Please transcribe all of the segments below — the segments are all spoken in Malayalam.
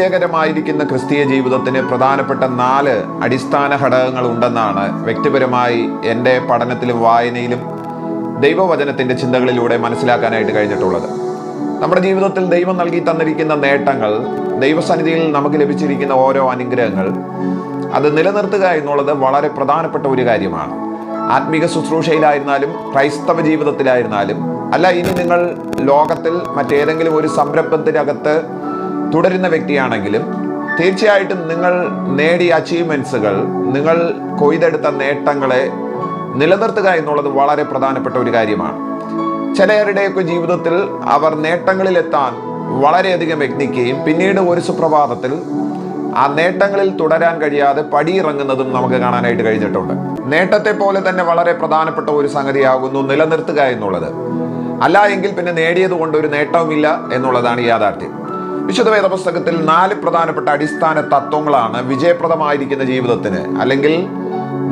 വിജയകരമായിരിക്കുന്ന ക്രിസ്തീയ ജീവിതത്തിന് പ്രധാനപ്പെട്ട 4 അടിസ്ഥാന ഘടകങ്ങൾ ഉണ്ടെന്നാണ് വ്യക്തിപരമായി എൻ്റെ പഠനത്തിലും വായനയിലും ദൈവവചനത്തിൻ്റെ ചിന്തകളിലൂടെ മനസ്സിലാക്കാനായിട്ട് കഴിഞ്ഞിട്ടുള്ളത്. നമ്മുടെ ജീവിതത്തിൽ ദൈവം നൽകി തന്നിരിക്കുന്ന നേട്ടങ്ങൾ, ദൈവസന്നിധിയിൽ നമുക്ക് ലഭിച്ചിരിക്കുന്ന ഓരോ അനുഗ്രഹങ്ങൾ, അത് നിലനിർത്തുക എന്നുള്ളത് വളരെ പ്രധാനപ്പെട്ട ഒരു കാര്യമാണ്. ആത്മീക ശുശ്രൂഷയിലായിരുന്നാലും ക്രൈസ്തവ ജീവിതത്തിലായിരുന്നാലും, അല്ല ഇനി നിങ്ങൾ ലോകത്തിൽ മറ്റേതെങ്കിലും ഒരു സംരംഭത്തിനകത്ത് തുടരുന്ന വ്യക്തിയാണെങ്കിലും, തീർച്ചയായിട്ടും നിങ്ങൾ നേടിയ അച്ചീവ്മെന്റ്സുകൾ, നിങ്ങൾ കൊയ്തെടുത്ത നേട്ടങ്ങളെ നിലനിർത്തുക എന്നുള്ളത് വളരെ പ്രധാനപ്പെട്ട ഒരു കാര്യമാണ്. ചിലരുടെയൊക്കെ ജീവിതത്തിൽ അവർ നേട്ടങ്ങളിലെത്താൻ വളരെയധികം യത്നിക്കുകയും പിന്നീട് ഒരു സുപ്രഭാതത്തിൽ ആ നേട്ടങ്ങളിൽ തുടരാൻ കഴിയാതെ പടിയിറങ്ങുന്നതും നമുക്ക് കാണാനായിട്ട് കഴിഞ്ഞിട്ടുണ്ട്. നേട്ടത്തെ പോലെ തന്നെ വളരെ പ്രധാനപ്പെട്ട ഒരു സംഗതിയാകുന്നു നിലനിർത്തുക എന്നുള്ളത്. അല്ല എങ്കിൽ പിന്നെ നേടിയത് കൊണ്ട് ഒരു നേട്ടവുമില്ല എന്നുള്ളതാണ് യാഥാർത്ഥ്യം. വിശുദ്ധ വേദപുസ്തകത്തിൽ 4 പ്രധാനപ്പെട്ട അടിസ്ഥാന തത്വങ്ങളാണ് വിജയപ്രദമായിരിക്കുന്ന ജീവിതത്തിന്, അല്ലെങ്കിൽ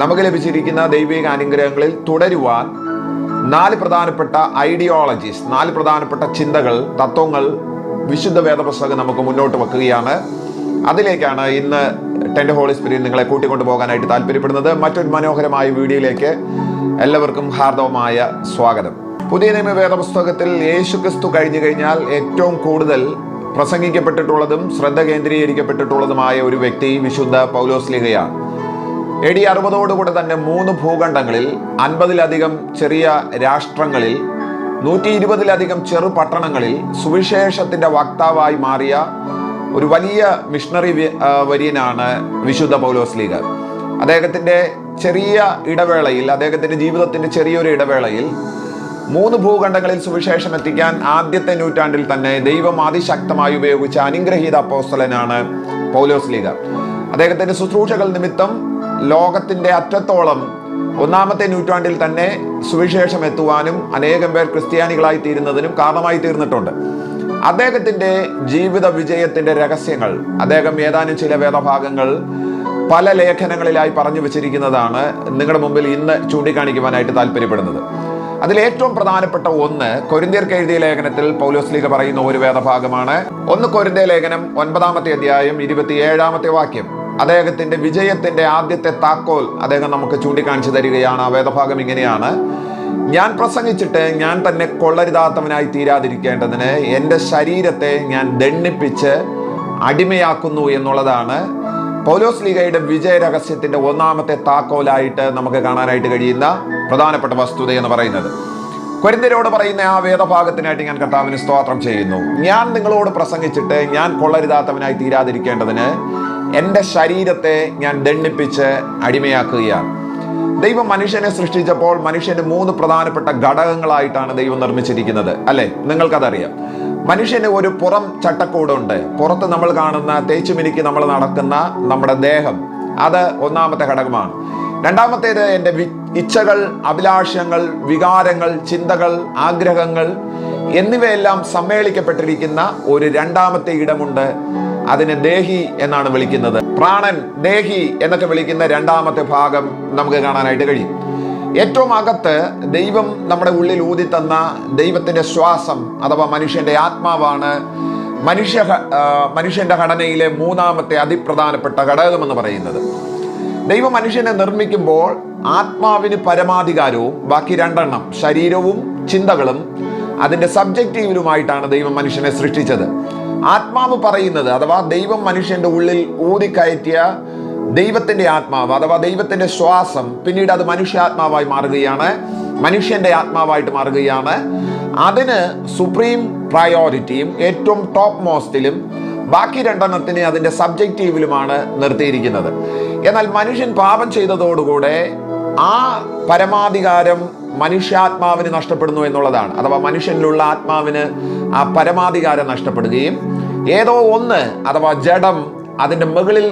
നമുക്ക് ലഭിച്ചിരിക്കുന്ന ദൈവിക അനുഗ്രഹങ്ങളിൽ തുടരുവാൻ 4 പ്രധാനപ്പെട്ട ഐഡിയോളജീസ്, 4 പ്രധാനപ്പെട്ട ചിന്തകൾ, തത്വങ്ങൾ വിശുദ്ധ വേദപുസ്തകം നമുക്ക് മുന്നോട്ട് വെക്കുകയാണ്. അതിലേക്കാണ് ഇന്ന് ടെൻഡ് ഹോളി സ്പിരിറ്റ് നിങ്ങളെ കൂട്ടിക്കൊണ്ടു പോകാനായിട്ട് താല്പര്യപ്പെടുന്നത്. മറ്റൊരു മനോഹരമായ വീഡിയോയിലേക്ക് എല്ലാവർക്കും ഹാർദവമായ സ്വാഗതം. പുതിയ നിയമ വേദപുസ്തകത്തിൽ യേശുക്രിസ്തു കഴിഞ്ഞു കഴിഞ്ഞാൽ ഏറ്റവും കൂടുതൽ പ്രസംഗിക്കപ്പെട്ടിട്ടുള്ളതും ശ്രദ്ധ കേന്ദ്രീകരിക്കപ്പെട്ടിട്ടുള്ളതുമായ ഒരു വ്യക്തി വിശുദ്ധ പൗലോസ്ലീഹയാണ്. AD 60 തന്നെ 3 ഭൂഖണ്ഡങ്ങളിൽ, 50-ലധികം ചെറിയ രാഷ്ട്രങ്ങളിൽ, 120-ലധികം ചെറു പട്ടണങ്ങളിൽ സുവിശേഷത്തിന്റെ വക്താവായി മാറിയ ഒരു വലിയ മിഷണറി വര്യനാണ് വിശുദ്ധ പൗലോസ്ലീഹ. അദ്ദേഹത്തിന്റെ ചെറിയ ഇടവേളയിൽ, അദ്ദേഹത്തിന്റെ ജീവിതത്തിന്റെ ചെറിയൊരു ഇടവേളയിൽ 3 ഭൂഖണ്ഡങ്ങളിൽ സുവിശേഷം എത്തിക്കാൻ ആദ്യത്തെ നൂറ്റാണ്ടിൽ തന്നെ ദൈവം അതിശക്തമായി ഉപയോഗിച്ച അനുഗ്രഹീത അപ്പോസ്തലനാണ് പൗലോസ്ലീഹ. അദ്ദേഹത്തിന്റെ ശുശ്രൂഷകൾ നിമിത്തം ലോകത്തിന്റെ അറ്റത്തോളം 1-ാമത്തെ നൂറ്റാണ്ടിൽ തന്നെ സുവിശേഷം എത്തുവാനും അനേകം പേർ ക്രിസ്ത്യാനികളായി തീരുന്നതിനും കാരണമായി തീർന്നിട്ടുണ്ട്. അദ്ദേഹത്തിന്റെ ജീവിത വിജയത്തിന്റെ രഹസ്യങ്ങൾ അദ്ദേഹം ഏതാനും ചില വേദഭാഗങ്ങൾ പല ലേഖനങ്ങളിലായി പറഞ്ഞു വെച്ചിരിക്കുന്നതാണ് നിങ്ങളുടെ മുമ്പിൽ ഇന്ന് ചൂണ്ടിക്കാണിക്കുവാനായിട്ട് താല്പര്യപ്പെടുന്നത്. അതിലേറ്റവും പ്രധാനപ്പെട്ട ഒന്ന് കൊരിന്ത്യർക്ക് എഴുതിയ ലേഖനത്തിൽ പൗലോസ്ലീഹ പറയുന്ന ഒരു വേദഭാഗമാണ്. 1 കൊരിന്ത്യ ലേഖനം 9-ാമത്തെ അധ്യായം 27-ാമത്തെ വാക്യം. അദ്ദേഹത്തിന്റെ വിജയത്തിന്റെ ആദ്യത്തെ താക്കോൽ അദ്ദേഹം നമുക്ക് ചൂണ്ടിക്കാണിച്ചു തരികയാണ്. ആ വേദഭാഗം ഇങ്ങനെയാണ്: ഞാൻ പ്രസംഗിച്ചിട്ട് ഞാൻ തന്നെ കൊള്ളരുതാത്തവനായി തീരാതിരിക്കേണ്ടതിന് എൻ്റെ ശരീരത്തെ ഞാൻ ദണ്ഡിപ്പിച്ച് അടിമയാക്കുന്നു എന്നുള്ളതാണ് പൗലോസ്ലീഹയുടെ വിജയ രഹസ്യത്തിന്റെ 1-ാമത്തെ താക്കോലായിട്ട് നമുക്ക് കാണാനായിട്ട് കഴിയുന്ന പ്രധാനപ്പെട്ട വസ്തുത എന്ന് പറയുന്നത്. കൊരിന്ത്യരോട് പറയുന്ന ആ വേദഭാഗത്തിനായിട്ട് ഞാൻ കർത്താവിന് സ്തോത്രം ചെയ്യുന്നു. ഞാൻ നിങ്ങളോട് പ്രസംഗിച്ചിട്ട് ഞാൻ കൊള്ളരുതാത്തവനായി തീരാതിരിക്കേണ്ടതിന് എൻ്റെ ശരീരത്തെ ഞാൻ ദണ്ഡിപ്പിച്ച് അടിമയാക്കുകയാണ്. ദൈവം മനുഷ്യനെ സൃഷ്ടിച്ചപ്പോൾ മനുഷ്യന് 3 പ്രധാനപ്പെട്ട ഘടകങ്ങളായിട്ടാണ് ദൈവം നിർമ്മിച്ചിരിക്കുന്നത്, അല്ലെ? നിങ്ങൾക്കതറിയാം. മനുഷ്യന് ഒരു പുറം ചട്ടക്കൂടുണ്ട്. പുറത്ത് നമ്മൾ കാണുന്ന തേച്ചുമിനുക്കി നമ്മൾ നടക്കുന്ന നമ്മുടെ ദേഹം, അത് 1-ാമത്തെ ഘടകമാണ്. 2-ാമത്തേത് എൻ്റെ ഇച്ഛകൾ, അഭിലാഷങ്ങൾ, വികാരങ്ങൾ, ചിന്തകൾ, ആഗ്രഹങ്ങൾ എന്നിവയെല്ലാം സമ്മേളിക്കപ്പെട്ടിരിക്കുന്ന ഒരു 2-ാമത്തെ ഇടമുണ്ട്. അതിനെ ദേഹി എന്നാണ് വിളിക്കുന്നത്. പ്രാണൻ, ദേഹി എന്നൊക്കെ വിളിക്കുന്ന 2-ാമത്തെ ഭാഗം നമുക്ക് കാണാനായിട്ട് കഴിയും. ഏറ്റവും അകത്ത് ദൈവം നമ്മുടെ ഉള്ളിൽ ഊതി തന്ന ദൈവത്തിന്റെ ശ്വാസം അഥവാ മനുഷ്യന്റെ ആത്മാവാണ് മനുഷ്യന്റെ ഘടനയിലെ 3-ാമത്തെ അതിപ്രധാനപ്പെട്ട ഘടകമെന്ന് പറയുന്നത്. ദൈവം മനുഷ്യനെ നിർമ്മിക്കുമ്പോൾ ആത്മാവിന് പരമാധികാരവും ബാക്കി 2 ശരീരവും ചിന്തകളും അതിന്റെ സബ്ജക്റ്റീവിലുമായിട്ടാണ് ദൈവം മനുഷ്യനെ സൃഷ്ടിച്ചത്. ആത്മാവ് പറയുന്നത് അഥവാ ദൈവം മനുഷ്യന്റെ ഉള്ളിൽ ഊതിക്കയറ്റിയ ദൈവത്തിന്റെ ആത്മാവ് അഥവാ ദൈവത്തിന്റെ ശ്വാസം പിന്നീട് അത് മനുഷ്യാത്മാവായി മാറുകയാണ്, മനുഷ്യന്റെ ആത്മാവായിട്ട് മാറുകയാണ്. അതിന് സുപ്രീം പ്രയോറിറ്റിയും ഏറ്റവും ടോപ്പ് മോസ്റ്റിലും ബാക്കി 2 അതിന്റെ സബ്ജക്റ്റീവിലുമാണ് നിർത്തിയിരിക്കുന്നത്. എന്നാൽ മനുഷ്യൻ പാപം ചെയ്തതോടുകൂടെ ആ പരമാധികാരം മനുഷ്യാത്മാവിന് നഷ്ടപ്പെടുന്നു എന്നുള്ളതാണ്. അഥവാ മനുഷ്യനിലുള്ള ആത്മാവിന് ആ പരമാധികാരം നഷ്ടപ്പെടുകയും ഏതോ ഒന്ന് അഥവാ ജഡം അതിൻ്റെ മുകളിൽ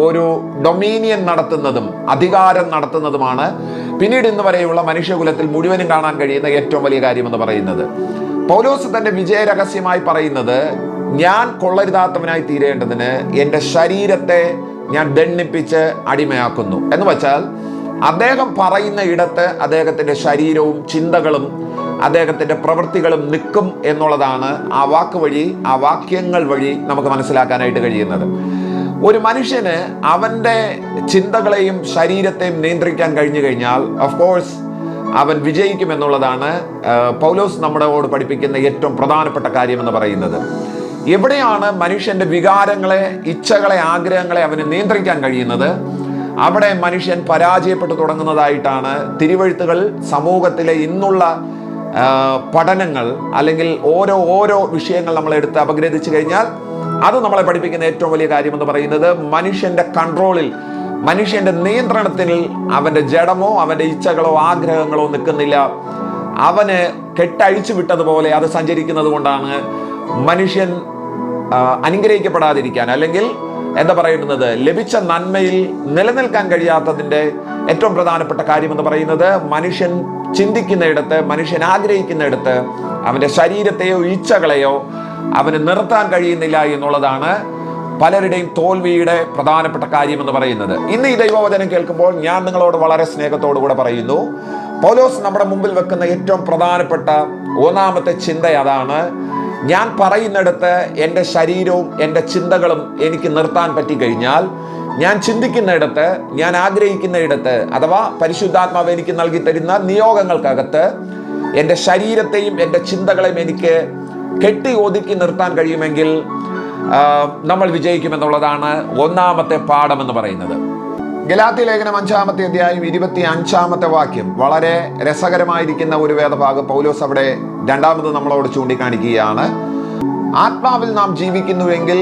ഒരു ഡൊമീനിയൻ നടത്തുന്നതും അധികാരം നടത്തുന്നതുമാണ് പിന്നീട് ഇന്ന് വരെയുള്ള മനുഷ്യകുലത്തിൽ മുഴുവനും കാണാൻ കഴിയുന്ന ഏറ്റവും വലിയ കാര്യമെന്ന് പറയുന്നത്. പൗലോസ് തന്റെ വിജയ രഹസ്യമായി പറയുന്നത്, ഞാൻ കൊള്ളരുതാത്തവനായി തീരേണ്ടതിന് എൻ്റെ ശരീരത്തെ ഞാൻ ദണ്ഡിപ്പിച്ച് അടിമയാക്കുന്നു എന്ന് വെച്ചാൽ അദ്ദേഹം പറയുന്ന ഇടത്ത് അദ്ദേഹത്തിന്റെ ശരീരവും ചിന്തകളും അദ്ദേഹത്തിൻ്റെ പ്രവൃത്തികളും നിൽക്കും എന്നുള്ളതാണ് ആ വാക്ക് വഴി, ആ വാക്യങ്ങൾ വഴി നമുക്ക് മനസ്സിലാക്കാനായിട്ട് കഴിയുന്നത്. ഒരു മനുഷ്യന് അവൻ്റെ ചിന്തകളെയും ശരീരത്തെയും നിയന്ത്രിക്കാൻ കഴിഞ്ഞു കഴിഞ്ഞാൽ ഓഫ് കോഴ്സ് അവൻ വിജയിക്കുമെന്നുള്ളതാണ് പൗലോസ് നമ്മളോട് പഠിപ്പിക്കുന്ന ഏറ്റവും പ്രധാനപ്പെട്ട കാര്യമെന്ന് പറയുന്നത്. എവിടെയാണ് മനുഷ്യൻ്റെ വികാരങ്ങളെ, ഇച്ഛകളെ, ആഗ്രഹങ്ങളെ അവന് നിയന്ത്രിക്കാൻ കഴിയുന്നത്, അവിടെ മനുഷ്യൻ പരാജയപ്പെട്ടു തുടങ്ങുന്നതായിട്ടാണ് തിരുവെഴുത്തുകൾ, സമൂഹത്തിലെ ഇന്നുള്ള പഠനങ്ങൾ, അല്ലെങ്കിൽ ഓരോ വിഷയങ്ങൾ നമ്മൾ എടുത്ത് അപഗ്രഥിച്ചു കഴിഞ്ഞാൽ അത് നമ്മളെ പഠിപ്പിക്കുന്ന ഏറ്റവും വലിയ കാര്യമെന്ന് പറയുന്നത് മനുഷ്യൻ്റെ കൺട്രോളിൽ, മനുഷ്യൻ്റെ നിയന്ത്രണത്തിൽ അവൻ്റെ ജഡമോ അവൻ്റെ ഇച്ഛകളോ ആഗ്രഹങ്ങളോ നിൽക്കുന്നില്ല. അവന് കെട്ടഴിച്ചു വിട്ടതുപോലെ അത് സഞ്ചരിക്കുന്നത് കൊണ്ടാണ് മനുഷ്യൻ അനുഗ്രഹിക്കപ്പെടാതിരിക്കാൻ, അല്ലെങ്കിൽ എന്താ പറയുന്നത്, ലഭിച്ച നന്മയിൽ നിലനിൽക്കാൻ കഴിയാത്തതിൻ്റെ ഏറ്റവും പ്രധാനപ്പെട്ട കാര്യമെന്ന് പറയുന്നത് മനുഷ്യൻ ചിന്തിക്കുന്നിടത്ത്, മനുഷ്യൻ ആഗ്രഹിക്കുന്നിടത്ത് അവൻ്റെ ശരീരത്തെയോ ഇച്ഛകളെയോ അവന് നിർത്താൻ കഴിയുന്നില്ല എന്നുള്ളതാണ് പലരുടെയും തോൽവിയുടെ പ്രധാനപ്പെട്ട കാര്യമെന്ന് പറയുന്നത്. ഇന്ന് ഈ ദൈവവചനം കേൾക്കുമ്പോൾ ഞാൻ നിങ്ങളോട് വളരെ സ്നേഹത്തോടു കൂടെ പറയുന്നു, പൗലോസ് നമ്മുടെ മുമ്പിൽ വെക്കുന്ന ഏറ്റവും പ്രധാനപ്പെട്ട ഒന്നാമത്തെ ചിന്ത അതാണ്: ഞാൻ പറയുന്നിടത്ത് എൻ്റെ ശരീരവും എൻ്റെ ചിന്തകളും എനിക്ക് നിർത്താൻ പറ്റിക്കഴിഞ്ഞാൽ, ഞാൻ ചിന്തിക്കുന്നിടത്ത്, ഞാൻ ആഗ്രഹിക്കുന്നിടത്ത്, അഥവാ പരിശുദ്ധാത്മാവ് എനിക്ക് നൽകി തരുന്ന നിയോഗങ്ങൾക്കകത്ത് എൻ്റെ ശരീരത്തെയും എൻ്റെ ചിന്തകളെയും എനിക്ക് കെട്ടി ഒതുക്കി നിർത്താൻ കഴിയുമെങ്കിൽ നമ്മൾ വിജയിക്കുമെന്നുള്ളതാണ് ഒന്നാമത്തെ പാഠമെന്ന് പറയുന്നത്. ഗലാത്യ ലേഖനം 5-ാമത്തെ അധ്യായം 25-ാമത്തെ വാക്യം വളരെ രസകരമായിരിക്കുന്ന ഒരു വേദഭാഗം പൗലോസ് അവിടെ രണ്ടാമത് നമ്മളോട് ചൂണ്ടിക്കാണിക്കുകയാണ്. ആത്മാവിൽ നാം ജീവിക്കുന്നുവെങ്കിൽ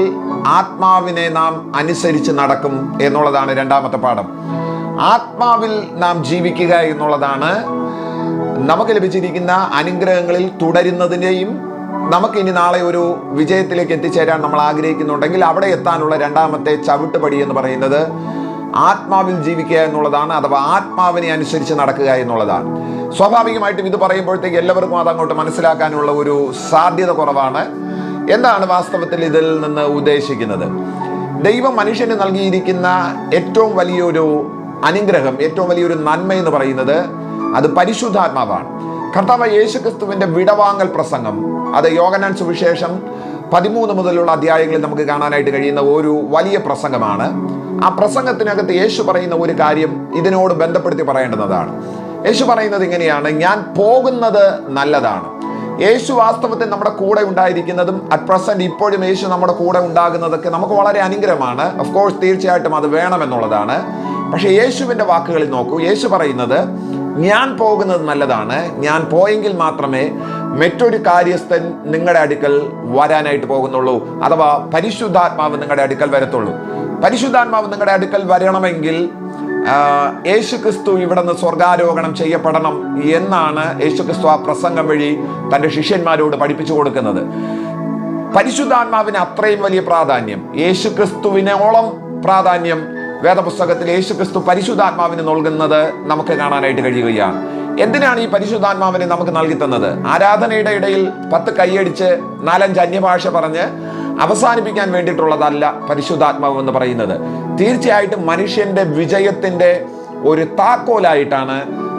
ആത്മാവിനെ നാം അനുസരിച്ച് നടക്കും എന്നുള്ളതാണ് രണ്ടാമത്തെ പാഠം. ആത്മാവിൽ നാം ജീവിക്കുക എന്നുള്ളതാണ് നമുക്ക് ലഭിച്ചിരിക്കുന്ന അനുഗ്രഹങ്ങളിൽ തുടരുന്നതിൻ്റെയും നമുക്ക് ഇനി നാളെ ഒരു വിജയത്തിലേക്ക് എത്തിച്ചേരാൻ നമ്മൾ ആഗ്രഹിക്കുന്നുണ്ടെങ്കിൽ അവിടെ എത്താനുള്ള രണ്ടാമത്തെ ചവിട്ടുപടി എന്ന് പറയുന്നത് ആത്മാവിൽ ജീവിക്കുക എന്നുള്ളതാണ്, അഥവാ ആത്മാവിനെ അനുസരിച്ച് നടക്കുക എന്നുള്ളതാണ്. സ്വാഭാവികമായിട്ടും ഇത് പറയുമ്പോഴത്തേക്ക് എല്ലാവർക്കും അതങ്ങോട്ട് മനസ്സിലാക്കാനുള്ള ഒരു സാധ്യത കുറവാണ്. എന്താണ് വാസ്തവത്തിൽ ഇതിൽ നിന്ന് ഉദ്ദേശിക്കുന്നത്? ദൈവം മനുഷ്യന് നൽകിയിരിക്കുന്ന ഏറ്റവും വലിയൊരു അനുഗ്രഹം, ഏറ്റവും വലിയൊരു നന്മ എന്ന് പറയുന്നത് അത് പരിശുദ്ധാത്മാവാണ്. കർത്താവ് യേശുക്രിസ്തുവിന്റെ വിടവാങ്ങൽ പ്രസംഗം, അത് യോഹന്നാൻ സുവിശേഷം 13 മുതലുള്ള അധ്യായങ്ങളിൽ നമുക്ക് കാണാനായിട്ട് കഴിയുന്ന ഒരു വലിയ പ്രസംഗമാണ്. ആ പ്രസംഗത്തിനകത്ത് യേശു പറയുന്ന ഒരു കാര്യം ഇതിനോട് ബന്ധപ്പെടുത്തി പറയേണ്ടുന്നതാണ്. യേശു പറയുന്നത് ഇങ്ങനെയാണ്: ഞാൻ പോകുന്നത് നല്ലതാണ്. യേശു വാസ്തവത്തിൽ നമ്മുടെ കൂടെ ഉണ്ടായിരിക്കുന്നതും അറ്റ് പ്രസന്റ് ഇപ്പോഴും യേശു നമ്മുടെ കൂടെ ഉണ്ടാകുന്നതൊക്കെ നമുക്ക് വളരെ അനുഗ്രഹമാണ്. ഓഫ് കോഴ്സ് തീർച്ചയായിട്ടും അത് വേണമെന്നുള്ളതാണ്. പക്ഷേ യേശുവിൻ്റെ വാക്കുകളിൽ നോക്കൂ, യേശു പറയുന്നത് ഞാൻ പോകുന്നത് നല്ലതാണ്, ഞാൻ പോയെങ്കിൽ മാത്രമേ മറ്റൊരു കാര്യസ്ഥൻ നിങ്ങളുടെ അടുക്കൽ വരാനായിട്ട് പോകുന്നുള്ളൂ, അഥവാ പരിശുദ്ധാത്മാവ് നിങ്ങളുടെ അടുക്കൽ വരത്തുള്ളൂ. പരിശുദ്ധാത്മാവ് നിങ്ങളുടെ അടുക്കൽ വരണമെങ്കിൽ യേശുക്രിസ്തു ഇവിടെ നിന്ന് സ്വർഗാരോഹണം ചെയ്യപ്പെടണം എന്നാണ് യേശുക്രിസ്തു ആ പ്രസംഗം വഴി തൻ്റെ ശിഷ്യന്മാരോട് പഠിപ്പിച്ചു കൊടുക്കുന്നത്. പരിശുദ്ധാത്മാവിന് അത്രയും വലിയ പ്രാധാന്യം, യേശുക്രിസ്തുവിനോളം പ്രാധാന്യം വേദപുസ്തകത്തിൽ യേശുക്രിസ്തു പരിശുദ്ധാത്മാവിന് നൽകുന്നത് നമുക്ക് കാണാനായിട്ട് കഴിയുകയാണ്. എന്തിനാണ് ഈ പരിശുദ്ധാത്മാവിനെ നമുക്ക് നൽകി തന്നത്? ആരാധനയുടെ ഇടയിൽ 10 കൈയടിച്ച് 4-5 അന്യഭാഷ പറഞ്ഞ് അവസാനിപ്പിക്കാൻ വേണ്ടിയിട്ടുള്ളതല്ല പരിശുദ്ധാത്മാവ് എന്ന് പറയുന്നത്. തീർച്ചയായിട്ടും മനുഷ്യന്റെ വിജയത്തിന്റെ ഒരു താക്കോലായിട്ടാണ്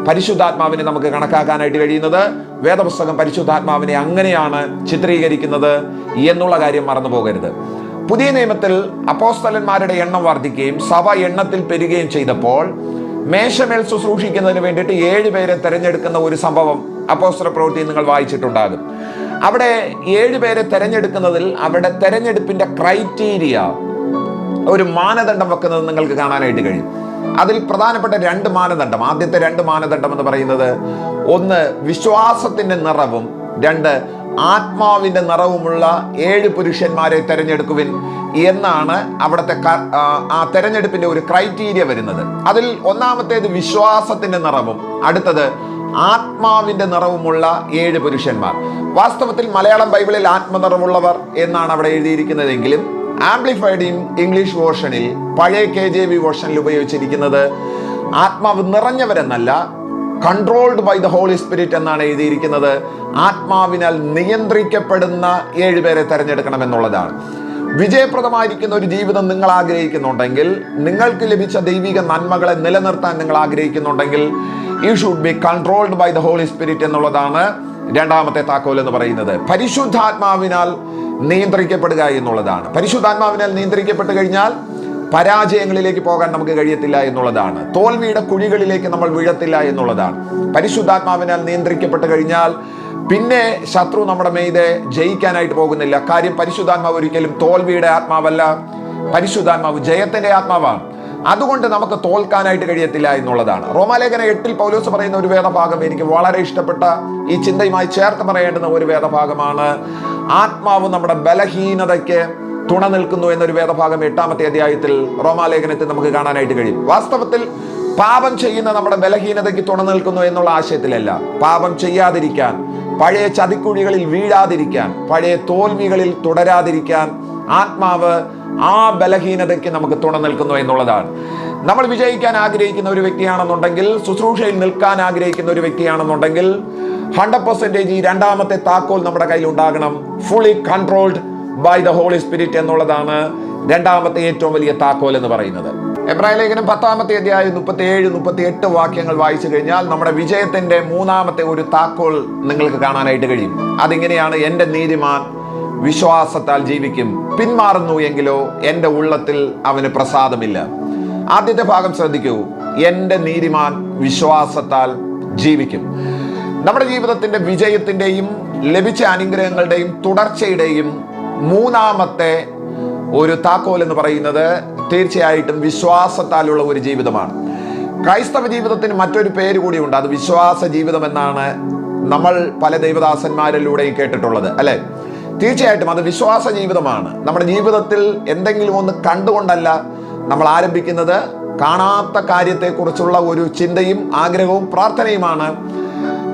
പരിശുദ്ധാത്മാവിനെ നമുക്ക് കണക്കാക്കാനായിട്ട് കഴിയുന്നത്. വേദപുസ്തകം പരിശുദ്ധാത്മാവിനെ അങ്ങനെയാണ് ചിത്രീകരിക്കുന്നത് എന്നുള്ള കാര്യം മറന്നു പോകരുത്. പുതിയ നിയമത്തിൽ അപ്പോസ്തലന്മാരുടെ എണ്ണം വർദ്ധിക്കുകയും സഭ എണ്ണത്തിൽ പെരുകയും ചെയ്തപ്പോൾ മേശമേൽ ശുശ്രൂഷിക്കുന്നതിന് വേണ്ടിയിട്ട് 7 പേരെ തെരഞ്ഞെടുക്കുന്ന ഒരു സംഭവം അപ്പോസ്തല പ്രവൃത്തി നിങ്ങൾ വായിച്ചിട്ടുണ്ടാകും. അവിടെ 7 പേരെ തെരഞ്ഞെടുക്കുന്നതിൽ അവരുടെ തെരഞ്ഞെടുപ്പിന്റെ ക്രൈറ്റീരിയ, ഒരു മാനദണ്ഡം വെക്കുന്നത് നിങ്ങൾക്ക് കാണാനായിട്ട് കഴിയും. അതിൽ പ്രധാനപ്പെട്ട 2 മാനദണ്ഡം, ആദ്യത്തെ 2 മാനദണ്ഡം എന്ന് പറയുന്നത്, ഒന്ന് വിശ്വാസത്തിന്റെ നിറവും, 2 ആത്മാവിന്റെ നിറവുമുള്ള 7 പുരുഷന്മാരെ തെരഞ്ഞെടുക്കുവിൻ എന്നാണ് അവിടുത്തെ ആ തെരഞ്ഞെടുപ്പിന്റെ ഒരു ക്രൈറ്റീരിയ വരുന്നത്. അതിൽ ഒന്നാമത്തേത് വിശ്വാസത്തിന്റെ നിറവും, അടുത്തത് ആത്മാവിന്റെ നിറവുമുള്ള 7 പുരുഷന്മാർ. വാസ്തവത്തിൽ മലയാളം ബൈബിളിൽ ആത്മനിറവുള്ളവർ എന്നാണ് അവിടെ എഴുതിയിരിക്കുന്നതെങ്കിലും ആംപ്ലിഫൈഡ് ഇംഗ്ലീഷ് വേർഷനിൽ, പഴയ KJV വേർഷനിൽ ഉപയോഗിച്ചിരിക്കുന്നത് ആത്മാവ് നിറഞ്ഞവരെന്നല്ല, controlled by the Holy Spirit എന്നാണ് എഴുതിയിരിക്കുന്നത്. ആത്മാവിനാൽ നിയന്ത്രിക്കപ്പെടുന്ന 7 പേരെ തെരഞ്ഞെടുക്കണം എന്നുള്ളതാണ്. വിജയപ്രദമായിരിക്കുന്ന ഒരു ജീവിതം നിങ്ങൾ ആഗ്രഹിക്കുന്നുണ്ടെങ്കിൽ, നിങ്ങൾക്ക് ലഭിച്ച ദൈവിക നന്മകളെ നിലനിർത്താൻ നിങ്ങൾ ആഗ്രഹിക്കുന്നുണ്ടെങ്കിൽ, you should be controlled by the Holy Spirit എന്നുള്ളതാണ് രണ്ടാമത്തെ താക്കോൽ എന്ന് പറയുന്നത് പരിശുദ്ധാത്മാവിനാൽ നിയന്ത്രിക്കപ്പെടുക എന്നുള്ളതാണ്. പരിശുദ്ധാത്മാവിനാൽ നിയന്ത്രിക്കപ്പെട്ട് കഴിഞ്ഞാൽ പരാജയങ്ങളിലേക്ക് പോകാൻ നമുക്ക് കഴിയത്തില്ല എന്നുള്ളതാണ്. തോൽവിയുടെ കുഴികളിലേക്ക് നമ്മൾ വീഴത്തില്ല എന്നുള്ളതാണ്. പരിശുദ്ധാത്മാവിനാൽ നിയന്ത്രിക്കപ്പെട്ട് കഴിഞ്ഞാൽ പിന്നെ ശത്രു നമ്മുടെ മീതെ ജയിക്കാനായിട്ട് പോകുന്നില്ല. കാര്യം പരിശുദ്ധാത്മാവ് ഒരിക്കലും തോൽവിയുടെ ആത്മാവല്ല, പരിശുദ്ധാത്മാവ് ജയത്തിന്റെ ആത്മാവാണ്. അതുകൊണ്ട് നമുക്ക് തോൽക്കാനായിട്ട് കഴിയത്തില്ല എന്നുള്ളതാണ്. റോമാലേഖനം 8 പൗലോസ് പറയുന്ന ഒരു വേദഭാഗം എനിക്ക് വളരെ ഇഷ്ടപ്പെട്ട, ഈ ചിന്തയുമായി ചേർത്ത് പറയേണ്ടുന്ന ഒരു വേദഭാഗമാണ്. ആത്മാവ് നമ്മുടെ ബലഹീനതയ്ക്ക് തുണ നിൽക്കുന്നു എന്നൊരു വേദഭാഗം 8-ാമത്തെ അധ്യായത്തിൽ റോമാലേഖനത്തിൽ നമുക്ക് കാണാനായിട്ട് കഴിയും. വാസ്തവത്തിൽ പാപം ചെയ്യുന്ന നമ്മുടെ ബലഹീനതയ്ക്ക് തുണ നിൽക്കുന്നു എന്നുള്ള ആശയത്തിലല്ല. പാപം ചെയ്യാതിരിക്കാൻ, പഴയ ചതിക്കുഴികളിൽ വീഴാതിരിക്കാൻ, പഴയ തോൽവികളിൽ തുടരാതിരിക്കാൻ ആത്മാവ് ആ ബലഹീനതയ്ക്ക് നമുക്ക് തുണ നിൽക്കുന്നു എന്നുള്ളതാണ്. നമ്മൾ വിജയിക്കാൻ ആഗ്രഹിക്കുന്ന ഒരു വ്യക്തിയാണെന്നുണ്ടെങ്കിൽ, ശുശ്രൂഷയിൽ നിൽക്കാൻ ആഗ്രഹിക്കുന്ന ഒരു വ്യക്തിയാണെന്നുണ്ടെങ്കിൽ 100% ഈ രണ്ടാമത്തെ താക്കോൽ നമ്മുടെ കയ്യിൽ ഉണ്ടാകണം. Fully controlled by the Holy Spirit എന്നുള്ളതാണ് രണ്ടാമത്തെ ഏറ്റവും വലിയ താക്കോൽ എന്ന് പറയുന്നത്. എബ്രായ ലേഖനം 10-ാമത്തെ അധ്യായം 37-38 വാക്യങ്ങൾ വായിച്ചു കഴിഞ്ഞാൽ നമ്മുടെ വിജയത്തിന്റെ മൂന്നാമത്തെ ഒരു താക്കോൽ നിങ്ങൾക്ക് കാണാനായിട്ട് കഴിയും. അതിങ്ങനെയാണ്: എന്റെ നീതിമാൻ വിശ്വാസത്താൽ ജീവിക്കും, പിന്മാറുന്നു എങ്കിലോ എന്റെ ഉള്ളത്തിൽ അവന് പ്രസാദമില്ല. ആദ്യത്തെ ഭാഗം ശ്രദ്ധിക്കൂ, എന്റെ നീതിമാൻ വിശ്വാസത്താൽ ജീവിക്കും. നമ്മുടെ ജീവിതത്തിന്റെ വിജയത്തിന്റെയും ലഭിച്ച അനുഗ്രഹങ്ങളുടെയും തുടർച്ചയുടെയും മൂന്നാമത്തെ ഒരു താക്കോൽ എന്ന് പറയുന്നത് തീർച്ചയായിട്ടും വിശ്വാസത്താലുള്ള ഒരു ജീവിതമാണ്. ക്രൈസ്തവ ജീവിതത്തിന് മറ്റൊരു പേര് കൂടിയുണ്ട്, അത് വിശ്വാസ ജീവിതം എന്നാണ് നമ്മൾ പല ദൈവദാസന്മാരിലൂടെയും കേട്ടിട്ടുള്ളത്, അല്ലെ? തീർച്ചയായിട്ടും അത് വിശ്വാസ ജീവിതമാണ്. നമ്മുടെ ജീവിതത്തിൽ എന്തെങ്കിലും ഒന്ന് കണ്ടുകൊണ്ടല്ല നമ്മൾ ആരംഭിക്കുന്നത്. കാണാത്ത കാര്യത്തെക്കുറിച്ചുള്ള ഒരു ചിന്തയും ആഗ്രഹവും പ്രാർത്ഥനയുമാണ്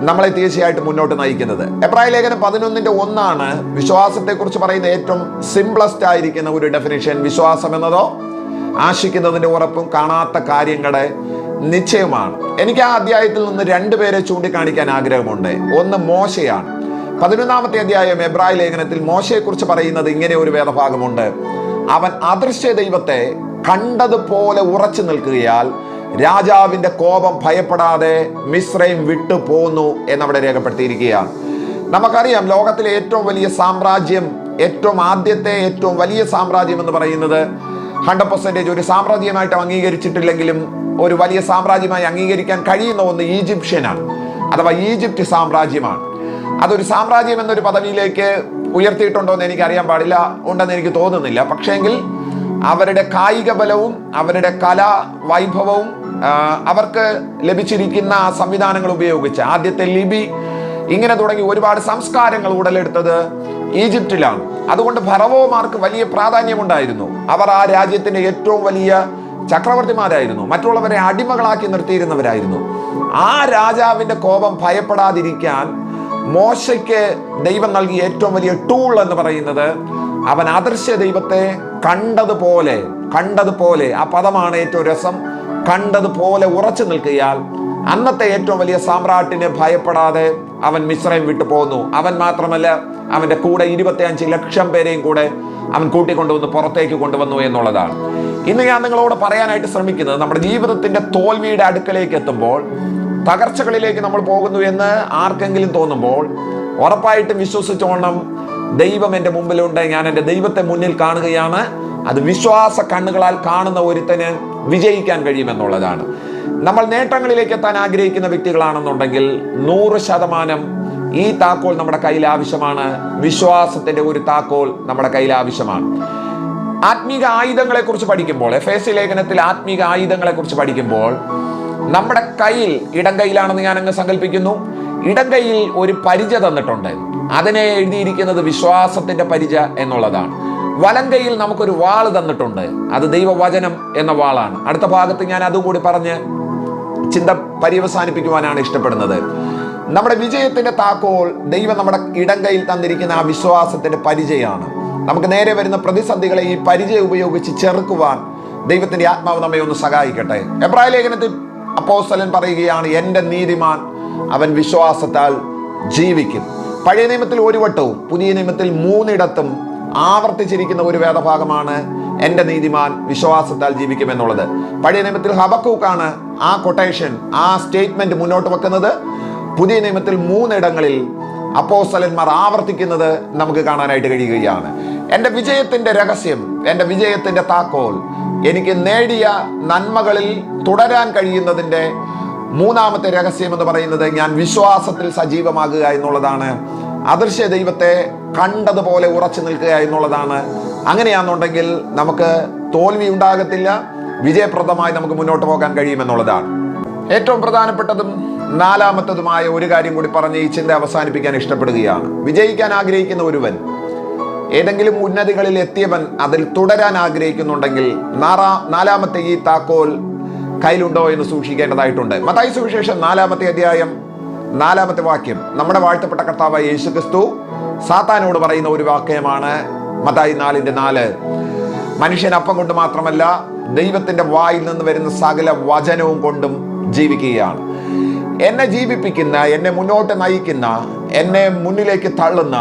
നമ്മളെ തീർച്ചയായിട്ടും മുന്നോട്ട് നയിക്കുന്നത്. എബ്രായ ലേഖനം 11:1 വിശ്വാസത്തെക്കുറിച്ച് പറയുന്ന ഏറ്റവും സിംപ്ലസ്റ്റ് ആയിരിക്കുന്ന ഒരു ഡെഫിനിഷൻ. വിശ്വാസം എന്നതോ ആശിക്കുന്നതിന്റെ ഉറപ്പും കാണാത്ത കാര്യങ്ങളുടെ നിശ്ചയമാണ്. എനിക്ക് ആ അധ്യായത്തിൽ നിന്ന് 2 പേരെ ചൂണ്ടിക്കാണിക്കാൻ ആഗ്രഹമുണ്ട്. ഒന്ന് മോശയാണ്. 11-ാമത്തെ അധ്യായം എബ്രായ ലേഖനത്തിൽ മോശയെക്കുറിച്ച് പറയുന്നത് ഇങ്ങനെ ഒരു വേദഭാഗമുണ്ട്: അവൻ അദൃശ്യ ദൈവത്തെ കണ്ടതുപോലെ ഉറച്ചു നിൽക്കുകയാൽ രാജാവിന്റെ കോപം ഭയപ്പെടാതെ മിസ്രൈം വിട്ടു പോന്നു എന്നവിടെ രേഖപ്പെടുത്തിയിരിക്കുകയാണ്. നമുക്കറിയാം, ലോകത്തിലെ ഏറ്റവും വലിയ സാമ്രാജ്യം, ഏറ്റവും ആദ്യത്തെ ഏറ്റവും വലിയ സാമ്രാജ്യം എന്ന് പറയുന്നത് 100% ഒരു സാമ്രാജ്യമായിട്ട് അംഗീകരിച്ചിട്ടില്ലെങ്കിലും ഒരു വലിയ സാമ്രാജ്യമായി അംഗീകരിക്കാൻ കഴിയുന്ന ഒന്ന് ഈജിപ്ഷ്യനാണ്, അഥവാ ഈജിപ്റ്റ് സാമ്രാജ്യമാണ്. അതൊരു സാമ്രാജ്യം എന്നൊരു പദവിയിലേക്ക് ഉയർത്തിയിട്ടുണ്ടോ എന്ന് എനിക്കറിയാൻ പാടില്ല, ഉണ്ടെന്ന് എനിക്ക് തോന്നുന്നില്ല. പക്ഷേങ്കിൽ അവരുടെ കായിക ബലവും അവരുടെ കലാ വൈഭവവും അവർക്ക് ലഭിച്ചിരിക്കുന്ന സംവിധാനങ്ങൾ ഉപയോഗിച്ച് ആദ്യത്തെ ലിപി ഇങ്ങനെ തുടങ്ങി ഒരുപാട് സംസ്കാരങ്ങൾ ഉടലെടുത്തത് ഈജിപ്തിലാണ്. അതുകൊണ്ട് ഫറവോമാർക്ക് വലിയ പ്രാധാന്യമുണ്ടായിരുന്നു. അവർ ആ രാജ്യത്തിന്റെ ഏറ്റവും വലിയ ചക്രവർത്തിമാരായിരുന്നു, മറ്റുള്ളവരെ അടിമകളാക്കി നിർത്തിയിരുന്നവരായിരുന്നു. ആ രാജാവിന്റെ കോപം ഭയപ്പെടാതിരിക്കാൻ മോശയ്ക്ക് ദൈവം നൽകിയ ഏറ്റവും വലിയ ടൂൾ എന്ന് പറയുന്നത് അവൻ അദൃശ്യ ദൈവത്തെ കണ്ടതുപോലെ ആ പദമാണ് ഏറ്റവും രസം. കണ്ടതുപോലെ ഉറച്ചു നിൽക്കിയാൽ അന്നത്തെ ഏറ്റവും വലിയ സാമ്രാട്ടിനെ ഭയപ്പെടാതെ അവൻ മിസ്രൈം വിട്ടു പോന്നു. അവൻ മാത്രമല്ല, അവന്റെ കൂടെ 25 ലക്ഷം പേരെയും കൂടെ അവൻ കൂട്ടിക്കൊണ്ടുവന്ന് പുറത്തേക്ക് കൊണ്ടുവന്നു എന്നുള്ളതാണ്. ഇന്ന് ഞാൻ നിങ്ങളോട് പറയാനായിട്ട് ശ്രമിക്കുന്നത്, നമ്മുടെ ജീവിതത്തിന്റെ തോൽവിയുടെ അടുക്കലേക്ക് എത്തുമ്പോൾ, തകർച്ചകളിലേക്ക് നമ്മൾ പോകുന്നു എന്ന് ആർക്കെങ്കിലും തോന്നുമ്പോൾ ഉറപ്പായിട്ടും വിശ്വസിച്ചോണം, ദൈവം എൻ്റെ മുമ്പിലുണ്ട്, ഞാൻ എൻ്റെ ദൈവത്തെ മുന്നിൽ കാണുകയാണ്. അത് വിശ്വാസ കണ്ണുകളാൽ കാണുന്ന ഒരുത്തന് വിജയിക്കാൻ കഴിയുമെന്നുള്ളതാണ്. നമ്മൾ നേട്ടങ്ങളിലേക്ക് എത്താൻ ആഗ്രഹിക്കുന്ന വ്യക്തികളാണെന്നുണ്ടെങ്കിൽ 100% ഈ താക്കോൽ നമ്മുടെ കയ്യിൽ ആവശ്യമാണ്. വിശ്വാസത്തിന്റെ ഒരു താക്കോൽ നമ്മുടെ കയ്യിൽ ആവശ്യമാണ്. ആത്മീക ആയുധങ്ങളെ കുറിച്ച് പഠിക്കുമ്പോൾ, എഫേസ്യ ലേഖനത്തിൽ ആത്മീക ആയുധങ്ങളെ കുറിച്ച് പഠിക്കുമ്പോൾ, നമ്മുടെ കയ്യിൽ, ഇടം കയ്യിലാണെന്ന് ഞാൻ അങ്ങ് സങ്കല്പിക്കുന്നു, ഇടം കയ്യിൽ ഒരു പരിച തന്നിട്ടുണ്ട്. അതിനെ എഴുതിയിരിക്കുന്നത് വിശ്വാസത്തിന്റെ പരിച എന്നുള്ളതാണ്. വലം കയ്യിൽ നമുക്കൊരു വാൾ തന്നിട്ടുണ്ട്, അത് ദൈവവചനം എന്ന വാളാണ്. അടുത്ത ഭാഗത്ത് ഞാൻ അതുകൂടി പറഞ്ഞ് ചിന്ത പര്യവസാനിപ്പിക്കുവാനാണ് ഇഷ്ടപ്പെടുന്നത്. നമ്മുടെ വിജയത്തിന്റെ താക്കോൽ ദൈവം നമ്മുടെ ഇടം കയ്യിൽ തന്നിരിക്കുന്ന ആ വിശ്വാസത്തിന്റെ പരിചയമാണ്. നമുക്ക് നേരെ വരുന്ന പ്രതിസന്ധികളെ ഈ പരിചയം ഉപയോഗിച്ച് ചെറുക്കുവാൻ ദൈവത്തിന്റെ ആത്മാവ് നമ്മെ ഒന്ന് സഹായിക്കട്ടെ. എബ്രായ ലേഖനത്തിൽ അപ്പോസ്തലൻ പറയുകയാണ്, എന്റെ നീതിമാൻ അവൻ വിശ്വാസത്താൽ ജീവിക്കും. പഴയ നിയമത്തിൽ ഒരു വട്ടവും പുതിയ നിയമത്തിൽ 3 ആവർത്തിച്ചിരിക്കുന്ന ഒരു വേദഭാഗമാണ് എന്റെ നീതിമാൻ വിശ്വാസത്താൽ ജീവിക്കും എന്നുള്ളത്. പഴയ നിയമത്തിൽ ഹബക്കൂക്കാണ് ആ കൊട്ടേഷൻ, ആ സ്റ്റേറ്റ്മെന്റ് മുന്നോട്ട് വെക്കുന്നത്. പുതിയ നിയമത്തിൽ 3 അപ്പോസ്തലന്മാർ ആവർത്തിക്കുന്നത് നമുക്ക് കാണാനായിട്ട് കഴിയുകയാണ്. എൻ്റെ വിജയത്തിൻ്റെ രഹസ്യം, എൻ്റെ വിജയത്തിൻ്റെ താക്കോൽ, എനിക്ക് നേടിയ നന്മകളിൽ തുടരാൻ കഴിയുന്നതിൻ്റെ മൂന്നാമത്തെ രഹസ്യം എന്ന് പറയുന്നത് ഞാൻ വിശ്വാസത്തിൽ സജീവമാകുക എന്നുള്ളതാണ്. അദൃശ്യ ദൈവത്തെ കണ്ടതുപോലെ ഉറച്ചു നിൽക്കുക എന്നുള്ളതാണ്. അങ്ങനെയാണെന്നുണ്ടെങ്കിൽ നമുക്ക് തോൽവി ഉണ്ടാകത്തില്ല, വിജയപ്രദമായി നമുക്ക് മുന്നോട്ട് പോകാൻ കഴിയുമെന്നുള്ളതാണ്. ഏറ്റവും പ്രധാനപ്പെട്ടതും നാലാമത്തതുമായ ഒരു കാര്യം കൂടി പറഞ്ഞ് ഈ ചിന്ത അവസാനിപ്പിക്കാൻ ഇഷ്ടപ്പെടുകയാണ്. വിജയിക്കാൻ ആഗ്രഹിക്കുന്ന ഒരുവൻ, ഏതെങ്കിലും ഉന്നതികളിൽ എത്തിയവൻ അതിൽ തുടരാൻ ആഗ്രഹിക്കുന്നുണ്ടെങ്കിൽ നാലാമത്തെ ഈ താക്കോൽ കയ്യിലുണ്ടോ എന്ന് സൂക്ഷിക്കേണ്ടതായിട്ടുണ്ട്. മത്തായി സുവിശേഷം 4-ാമത്തെ അധ്യായം 4-ാമത്തെ വാക്യം, നമ്മുടെ വാഴ്ത്തപ്പെട്ട കർത്താവായ യേശുക്രിസ്തു സാത്താനോട് പറയുന്ന ഒരു വാക്യമാണ്. മത്തായി 4:4, മനുഷ്യൻ അപ്പം കൊണ്ട് മാത്രമല്ല ദൈവത്തിന്റെ വായിൽ നിന്ന് വരുന്ന സകല വചനവും കൊണ്ടും ജീവിക്കുകയാണ്. എന്നെ ജീവിപ്പിക്കുന്ന, എന്നെ മുന്നോട്ട് നയിക്കുന്ന, എന്നെ മുന്നിലേക്ക് തള്ളുന്ന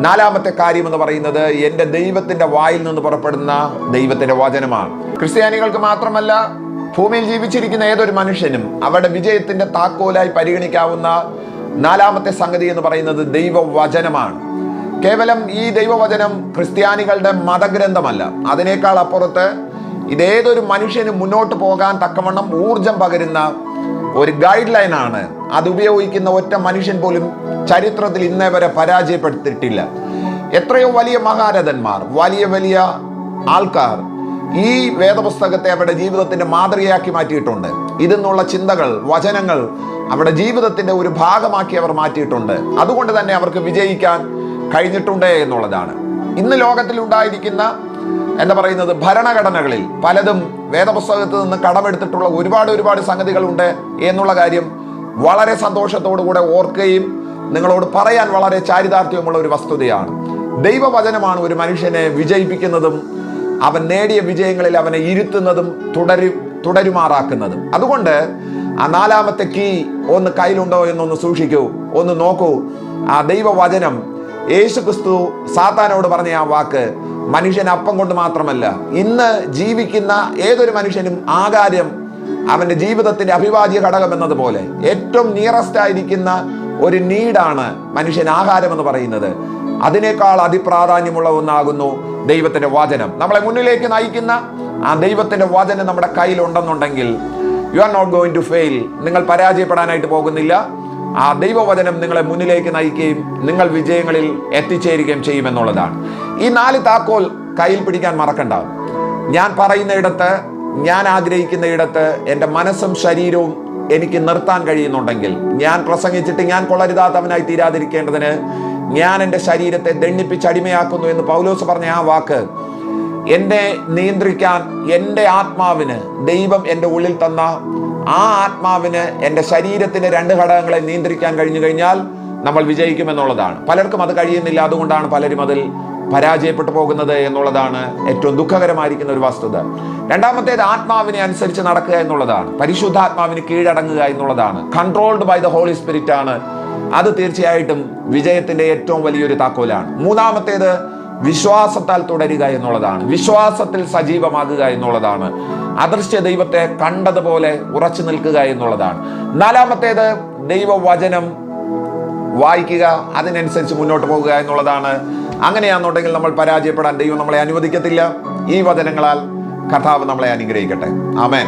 നാലാമത്തെ കാര്യം എന്ന് പറയുന്നത് എൻ്റെ ദൈവത്തിന്റെ വായിൽ നിന്ന് പുറപ്പെടുന്ന ദൈവത്തിന്റെ വചനമാണ്. ക്രിസ്ത്യാനികൾക്ക് മാത്രമല്ല, ഭൂമിയിൽ ജീവിച്ചിരിക്കുന്ന ഏതൊരു മനുഷ്യനും അവരുടെ വിജയത്തിന്റെ താക്കോലായി പരിഗണിക്കാവുന്ന നാലാമത്തെ സംഗതി എന്ന് പറയുന്നത് ദൈവവചനമാണ്. കേവലം ഈ ദൈവവചനം ക്രിസ്ത്യാനികളുടെ മതഗ്രന്ഥമല്ല, അതിനേക്കാൾ അപ്പുറത്ത് ഇതേതൊരു മനുഷ്യനും മുന്നോട്ട് പോകാൻ തക്കവണ്ണം ഊർജം പകരുന്ന ഒരു ഗൈഡ് ലൈനാണ്. അത് ഉപയോഗിക്കുന്ന ഒറ്റ മനുഷ്യൻ പോലും ചരിത്രത്തിൽ ഇന്നേ വരെ പരാജയപ്പെടുത്തിയിട്ടില്ല. എത്രയോ വലിയ മഹാരഥന്മാർ, വലിയ വലിയ ആൾക്കാർ ഈ വേദപുസ്തകത്തെ അവരുടെ ജീവിതത്തിന്റെ മാതൃകയാക്കി മാറ്റിയിട്ടുണ്ട്. ഇതിന്നുള്ള ചിന്തകൾ, വചനങ്ങൾ അവരുടെ ജീവിതത്തിന്റെ ഒരു ഭാഗമാക്കി അവർ മാറ്റിയിട്ടുണ്ട്. അതുകൊണ്ട് തന്നെ അവർക്ക് വിജയിക്കാൻ കഴിഞ്ഞിട്ടുണ്ട് എന്നുള്ളതാണ്. ഇന്ന് ലോകത്തിൽ ഉണ്ടായിരിക്കുന്ന ഭരണഘടനകളിൽ പലതും വേദപുസ്തകത്തിൽ നിന്ന് കടമെടുത്തിട്ടുള്ള ഒരുപാട് സംഗതികളുണ്ട് എന്നുള്ള കാര്യം വളരെ സന്തോഷത്തോടുകൂടെ ഓർക്കുകയും നിങ്ങളോട് പറയാൻ വളരെ ചാരിതാർത്ഥ്യമുള്ള ഒരു വസ്തുതയാണ്. ദൈവവചനമാണ് ഒരു മനുഷ്യനെ വിജയിപ്പിക്കുന്നതും അവൻ നേടിയ വിജയങ്ങളിൽ അവനെ ഇരുത്തുന്നതും തുടരുമാറാക്കുന്നതും. അതുകൊണ്ട് ആ നാലാമത്തെ കീ ഒന്ന് കയ്യിലുണ്ടോ എന്നൊന്ന് സൂക്ഷിക്കൂ, ഒന്ന് നോക്കൂ. ആ ദൈവവചനം, യേശുക്രിസ്തു സാത്താനോട് പറഞ്ഞ ആ വാക്ക്, മനുഷ്യൻ അപ്പം കൊണ്ട് മാത്രമല്ല, ഇന്ന് ജീവിക്കുന്ന ഏതൊരു മനുഷ്യനും ആകാരം അവന്റെ ജീവിതത്തിന്റെ അവിഭാജ്യ ഘടകം എന്നതുപോലെ ഏറ്റവും നിയറസ്റ്റ് ആയിരിക്കുന്ന ഒരു നീഡാണ് മനുഷ്യൻ ആഹാരം എന്ന് പറയുന്നത്. അതിനേക്കാൾ അതിപ്രാധാന്യമുള്ള ഒന്നാകുന്നു ദൈവത്തിന്റെ വചനം. നമ്മളെ മുന്നിലേക്ക് നയിക്കുന്ന ആ ദൈവത്തിന്റെ വചനം നമ്മുടെ കയ്യിലുണ്ടെന്നുണ്ടെങ്കിൽ you are not going to fail. നിങ്ങൾ പരാജയപ്പെടാനായിട്ട് പോകുന്നില്ല. ആ ദൈവവചനം നിങ്ങളെ മുന്നിലേക്ക് നയിക്കുകയും നിങ്ങൾ വിജയങ്ങളിൽ എത്തിച്ചേരുകയും ചെയ്യുമെന്നുള്ളതാണ്. ഈ 4 താക്കോൽ കയ്യിൽ പിടിക്കാൻ മറക്കണ്ട. ഞാൻ പറയുന്നയിടത്ത്, ഞാൻ ആഗ്രഹിക്കുന്ന ഇടത്ത് എൻ്റെ മനസ്സും ശരീരവും എനിക്ക് നിർത്താൻ കഴിയുന്നുണ്ടെങ്കിൽ, ഞാൻ പ്രസംഗിച്ചിട്ട് ഞാൻ കൊള്ളരുതാത്തവനായി തീരാതിരിക്കേണ്ടതിന് ഞാൻ എൻ്റെ ശരീരത്തെ ദണ്ഡിപ്പിച്ചടിമയാക്കുന്നു എന്ന് പൗലോസ് പറഞ്ഞ ആ വാക്ക് എന്നെ നിയന്ത്രിക്കാൻ, എൻ്റെ ആത്മാവിന് ദൈവം എൻ്റെ ഉള്ളിൽ തന്ന ആ ആത്മാവിന് എൻ്റെ ശരീരത്തിന്റെ 2 ഘടകങ്ങളെ നിയന്ത്രിക്കാൻ കഴിഞ്ഞു കഴിഞ്ഞാൽ നമ്മൾ വിജയിക്കുമെന്നുള്ളതാണ്. പലർക്കും അത് കഴിയുന്നില്ല. അതുകൊണ്ടാണ് പലരും അതിൽ പരാജയപ്പെട്ടു പോകുന്നത് എന്നുള്ളതാണ് ഏറ്റവും ദുഃഖകരമായിരിക്കുന്ന ഒരു വസ്തുത. രണ്ടാമത്തേത് ആത്മാവിനെ അനുസരിച്ച് നടക്കുക എന്നുള്ളതാണ്. പരിശുദ്ധാത്മാവിന് കീഴടങ്ങുക എന്നുള്ളതാണ്. Controlled by the Holy Spirit ആണ്. അത് തീർച്ചയായിട്ടും വിജയത്തിന്റെ ഏറ്റവും വലിയൊരു താക്കോലാണ്. മൂന്നാമത്തേത് വിശ്വാസത്താൽ തുടരുക എന്നുള്ളതാണ്. വിശ്വാസത്തിൽ സജീവമാകുക എന്നുള്ളതാണ്. അദൃശ്യ ദൈവത്തെ കണ്ടതുപോലെ ഉറച്ചു നിൽക്കുക എന്നുള്ളതാണ്. നാലാമത്തേത് ദൈവവചനം വായിക്കുക, അതിനനുസരിച്ച് മുന്നോട്ട് പോകുക എന്നുള്ളതാണ്. അങ്ങനെയാണെന്നുണ്ടെങ്കിൽ നമ്മൾ പരാജയപ്പെടാൻ ദൈവം നമ്മളെ അനുവദിക്കത്തില്ല. ഈ വചനങ്ങളാൽ കർത്താവ് നമ്മളെ അനുഗ്രഹിക്കട്ടെ. ആമേൻ.